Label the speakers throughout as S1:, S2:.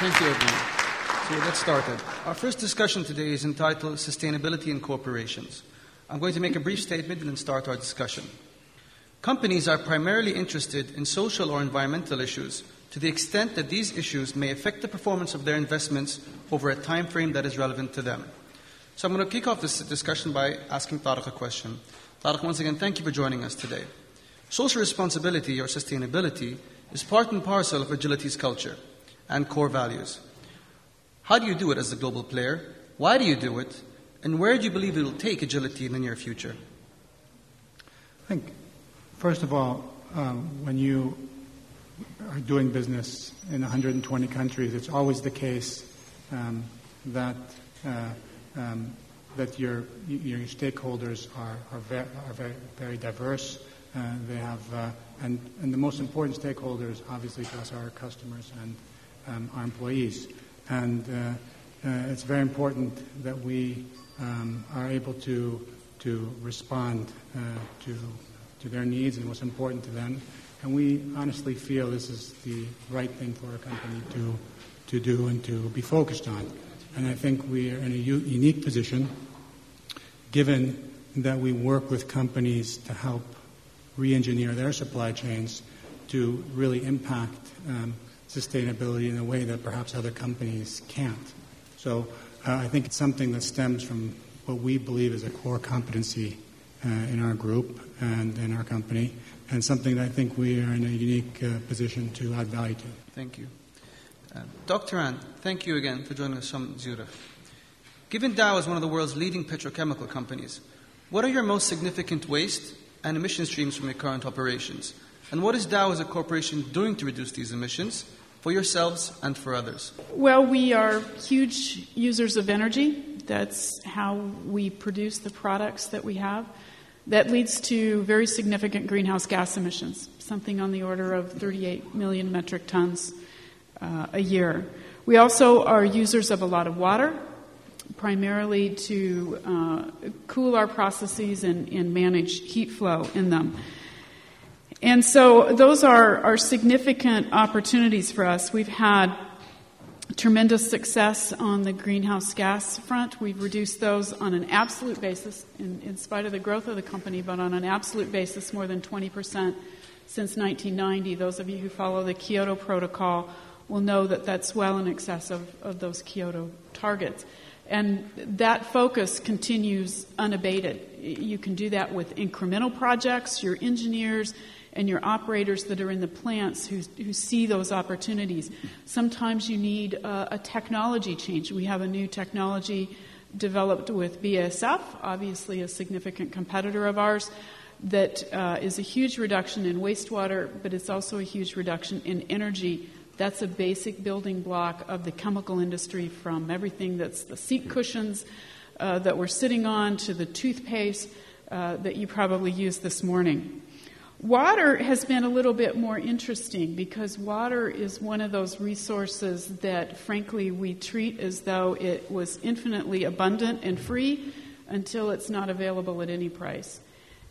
S1: Thank you, Obi. So we'll get started. Our first discussion today is entitled Sustainability in Corporations. I'm going to make a brief statement and then start our discussion. Companies are primarily interested in social or environmental issues to the extent that these issues may affect the performance of their investments over a time frame that is relevant to them. So I'm going to kick off this discussion by asking Tariq a question. Tariq, once again, thank you for joining us today. Social responsibility or sustainability is part and parcel of Agility's culture and core values. How do you do it as a global player? Why do you do it? And where do you believe it will take Agility in the near future?
S2: I think, first of all, when you are doing business in 120 countries, it's always the case that your stakeholders are very diverse. They have, and the most important stakeholders, obviously, to us are our customers and our employees. And it's very important that we are able to respond to their needs and what's important to them. And we honestly feel this is the right thing for a company to do and to be focused on. And I think we are in a unique position, given that we work with companies to help re-engineer their supply chains to really impact sustainability in a way that perhaps other companies can't. So I think it's something that stems from what we believe is a core competency in our group and in our company, and something that I think we are in a unique position to add value to.
S1: Thank you. Dr. An, thank you again for joining us from Zurich. Given Dow is one of the world's leading petrochemical companies, what are your most significant waste and emission streams from your current operations? And what is Dow as a corporation doing to reduce these emissions for yourselves and for others?
S3: Well, we are huge users of energy. That's how we produce the products that we have. That leads to very significant greenhouse gas emissions, something on the order of 38 million metric tons a year. We also are users of a lot of water, primarily to cool our processes and manage heat flow in them. And so those are significant opportunities for us. We've had tremendous success on the greenhouse gas front. We've reduced those on an absolute basis, in spite of the growth of the company, but on an absolute basis, more than 20% since 1990. Those of you who follow the Kyoto Protocol will know that that's well in excess of those Kyoto targets. And that focus continues unabated. You can do that with incremental projects. Your engineers and your operators that are in the plants who see those opportunities. Sometimes you need a technology change. We have a new technology developed with BASF, obviously a significant competitor of ours, that is a huge reduction in wastewater, but it's also a huge reduction in energy. That's a basic building block of the chemical industry, from everything that's the seat cushions that we're sitting on to the toothpaste that you probably used this morning. Water has been a little bit more interesting because water is one of those resources that, frankly, we treat as though it was infinitely abundant and free until it's not available at any price.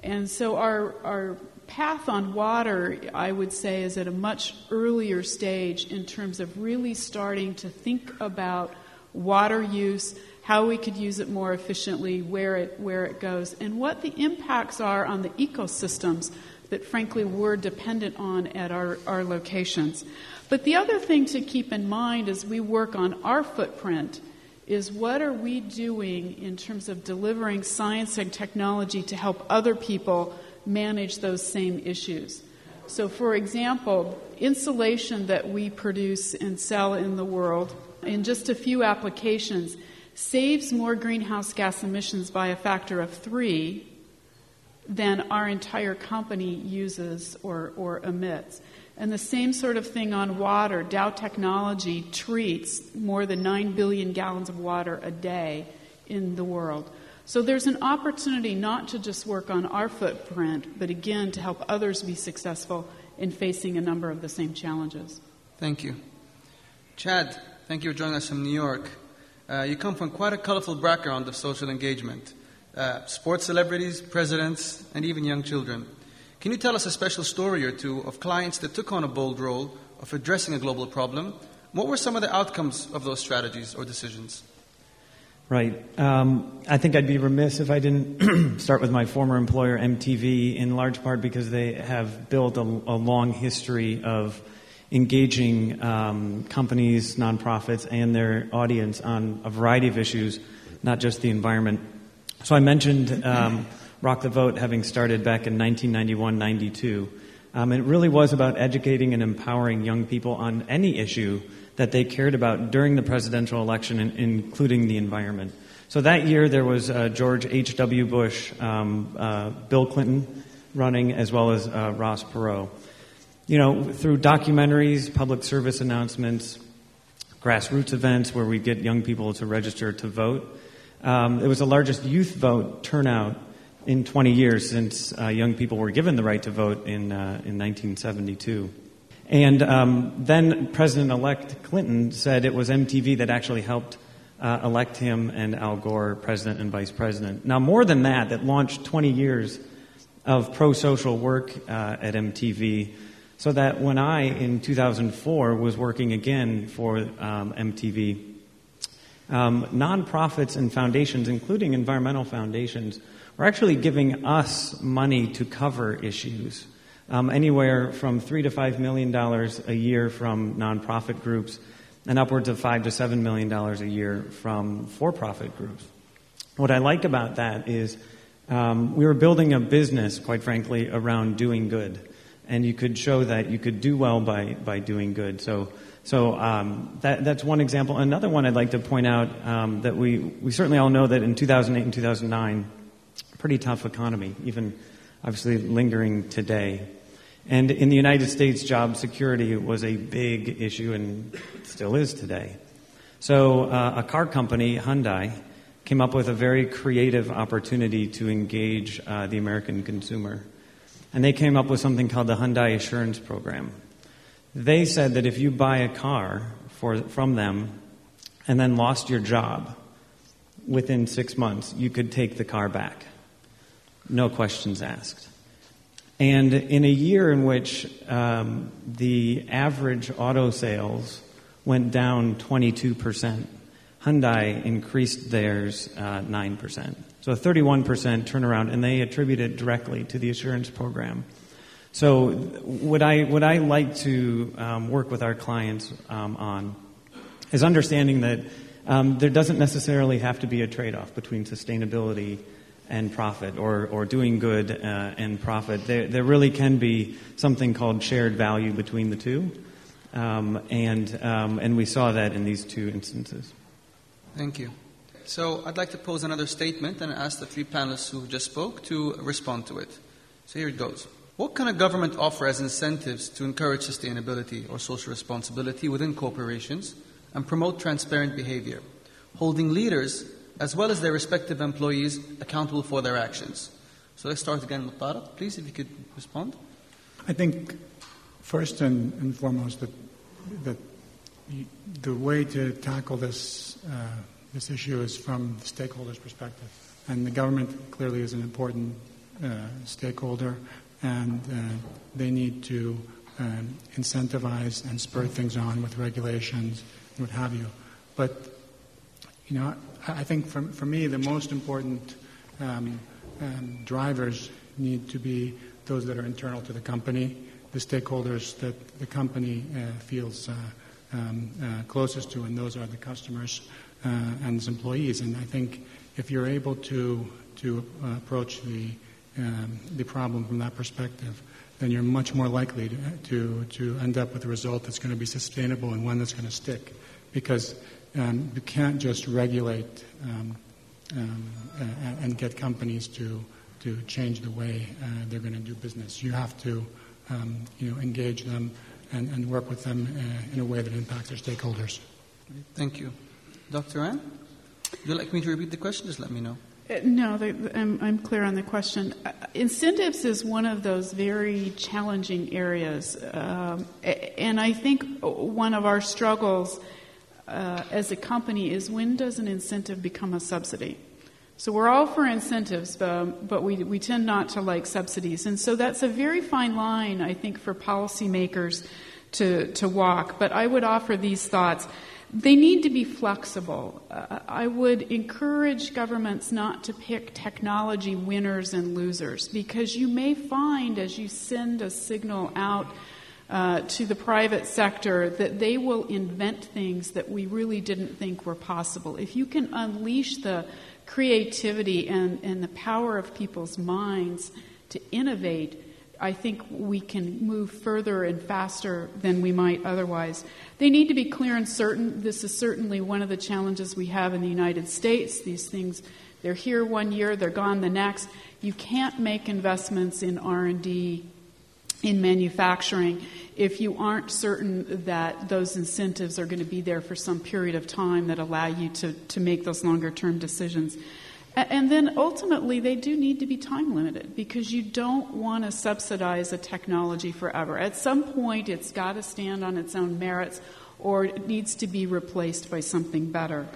S3: And so our path on water, I would say, is at a much earlier stage in terms of really starting to think about water use, how we could use it more efficiently, where it goes, and what the impacts are on the ecosystems that, frankly, we're dependent on at our locations. But the other thing to keep in mind as we work on our footprint is what are we doing in terms of delivering science and technology to help other people manage those same issues. So, for example, insulation that we produce and sell in the world, in just a few applications, saves more greenhouse gas emissions by a factor of 3 than our entire company uses or emits. And the same sort of thing on water. Dow Technology treats more than 9 billion gallons of water a day in the world. So there's an opportunity not to just work on our footprint, but again to help others be successful in facing a number of the same challenges.
S1: Thank you. Chad, thank you for joining us from New York. You come from quite a colorful background of social engagement. Sports celebrities, presidents, and even young children. Can you tell us a special story or two of clients that took on a bold role of addressing a global problem What were some of the outcomes of those strategies or decisions?
S4: Right. I think I'd be remiss if I didn't start with my former employer, MTV, in large part because they have built a long history of engaging companies, nonprofits, and their audience on a variety of issues, not just the environment. So I mentioned Rock the Vote having started back in 1991-92. It really was about educating and empowering young people on any issue that they cared about during the presidential election, including the environment. So that year there was George H.W. Bush, Bill Clinton running, as well as Ross Perot. You know, through documentaries, public service announcements, grassroots events where we get young people to register to vote. It was the largest youth vote turnout in 20 years since young people were given the right to vote in 1972. And then President-elect Clinton said it was MTV that actually helped elect him and Al Gore president and vice president. Now, more than that launched 20 years of pro-social work at MTV, so that when I, in 2004, was working again for MTV, nonprofits and foundations, including environmental foundations, were actually giving us money to cover issues. Anywhere from $3 to $5 million a year from nonprofit groups and upwards of $5 to $7 million a year from for-profit groups. What I like about that is we were building a business, quite frankly, around doing good. And you could show that you could do well by doing good. So that's one example. Another one I'd like to point out that we certainly all know that in 2008 and 2009, pretty tough economy, even obviously lingering today. And in the United States, job security was a big issue and still is today. So a car company, Hyundai, came up with a very creative opportunity to engage the American consumer. And they came up with something called the Hyundai Assurance Program. They said that if you buy a car from them and then lost your job within 6 months, you could take the car back. No questions asked. And in a year in which the average auto sales went down 22%, Hyundai increased theirs 9%. So a 31% turnaround, and they attribute it directly to the assurance program. So what I like to work with our clients on is understanding that there doesn't necessarily have to be a trade-off between sustainability and profit, or doing good and profit. There really can be something called shared value between the two, and we saw that in these two instances.
S1: Thank you. So I'd like to pose another statement and ask the three panelists who just spoke to respond to it. So here it goes. What can a government offer as incentives to encourage sustainability or social responsibility within corporations and promote transparent behavior, holding leaders as well as their respective employees accountable for their actions? So let's start again with Tariq. Please, if you could respond.
S2: I think first and foremost that the way to tackle this issue is from the stakeholders' perspective. And the government clearly is an important stakeholder, and they need to incentivize and spur things on with regulations and what have you. But, you know, I think for me the most important drivers need to be those that are internal to the company, the stakeholders that the company feels closest to, and those are the customers and its employees. And I think if you're able to approach the problem from that perspective, then you're much more likely to end up with a result that's going to be sustainable and one that's going to stick. Because you can't just regulate and get companies to change the way they're going to do business. You have to engage them and work with them in a way that impacts their stakeholders.
S1: Thank you. Dr. Ann, would you like me to repeat the question? Just let me know.
S3: No, I'm clear on the question. Incentives is one of those very challenging areas. And I think one of our struggles as a company is, when does an incentive become a subsidy? So we're all for incentives, but we tend not to like subsidies. And so that's a very fine line, I think, for policymakers to walk. But I would offer these thoughts. They need to be flexible. I would encourage governments not to pick technology winners and losers, because you may find as you send a signal out to the private sector that they will invent things that we really didn't think were possible. If you can unleash the creativity and the power of people's minds to innovate, I think we can move further and faster than we might otherwise. They need to be clear and certain. This is certainly one of the challenges we have in the United States. These things, they're here one year, they're gone the next. You can't make investments in R&D, in manufacturing, if you aren't certain that those incentives are going to be there for some period of time that allow you to make those longer-term decisions. And then ultimately, they do need to be time-limited, because you don't want to subsidize a technology forever. At some point, it's got to stand on its own merits, or it needs to be replaced by something better.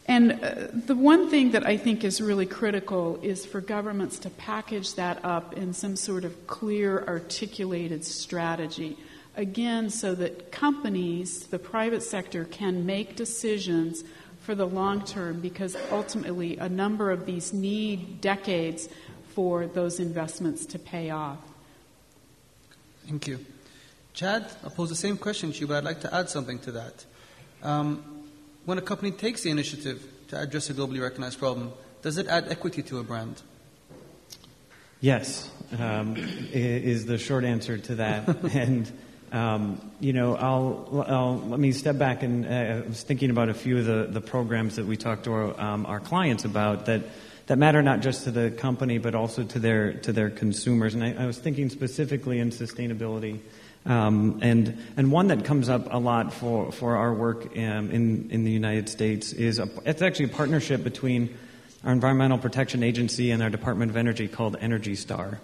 S3: And the one thing that I think is really critical is for governments to package that up in some sort of clear, articulated strategy. Again, so that companies, the private sector, can make decisions for the long term, because ultimately a number of these need decades for those investments to pay off.
S1: Thank you. Chad, I'll pose the same question to you, but I'd like to add something to that. When a company takes the initiative to address a globally recognized problem, does it add equity to a brand?
S4: Yes, is the short answer to that. And let me step back, and I was thinking about a few of the programs that we talk to our clients about that matter not just to the company but also to their consumers. And I was thinking specifically in sustainability. And one that comes up a lot for our work in the United States it's actually a partnership between our Environmental Protection Agency and our Department of Energy called Energy Star.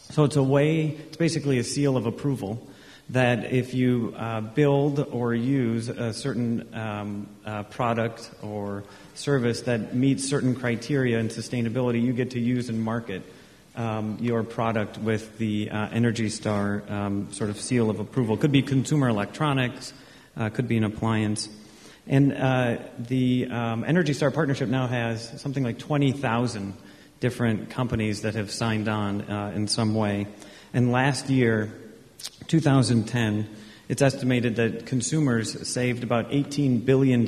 S4: So it's basically a seal of approval that if you build or use a certain product or service that meets certain criteria in sustainability, you get to use and market your product with the Energy Star sort of seal of approval. Could be consumer electronics, could be an appliance. And the Energy Star partnership now has something like 20,000 different companies that have signed on in some way. And last year, 2010, it's estimated that consumers saved about $18 billion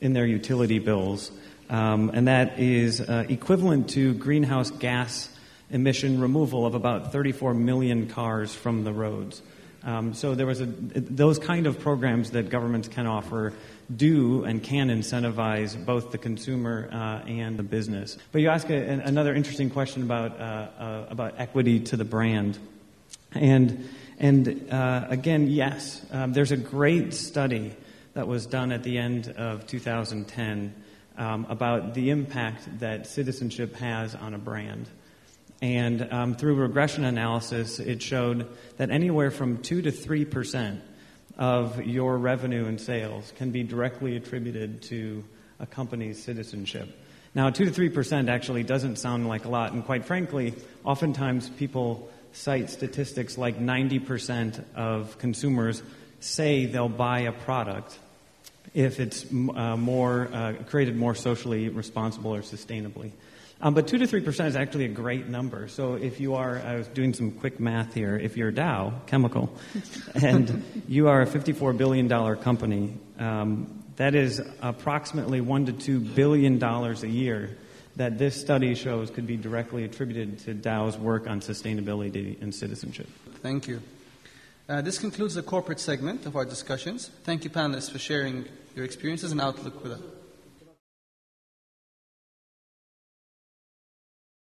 S4: in their utility bills. And that is equivalent to greenhouse gas emission removal of about 34 million cars from the roads. So there was those kind of programs that governments can offer do and can incentivize both the consumer and the business. But you ask another interesting question about equity to the brand. And again, yes, there's a great study that was done at the end of 2010 about the impact that citizenship has on a brand. And through regression analysis, it showed that anywhere from 2 to 3% of your revenue and sales can be directly attributed to a company's citizenship. Now, 2 to 3% actually doesn't sound like a lot, and quite frankly, oftentimes people cite statistics like 90% of consumers say they'll buy a product if it's created more socially responsible or sustainably. But 2 to 3% is actually a great number. So if you are, I was doing some quick math here, if you're Dow Chemical and you are a $54 billion company, that is approximately $1 to $2 billion a year that this study shows could be directly attributed to Dow's work on sustainability and citizenship.
S1: Thank you. This concludes the corporate segment of our discussions. Thank you, panelists, for sharing your experiences and outlook with us.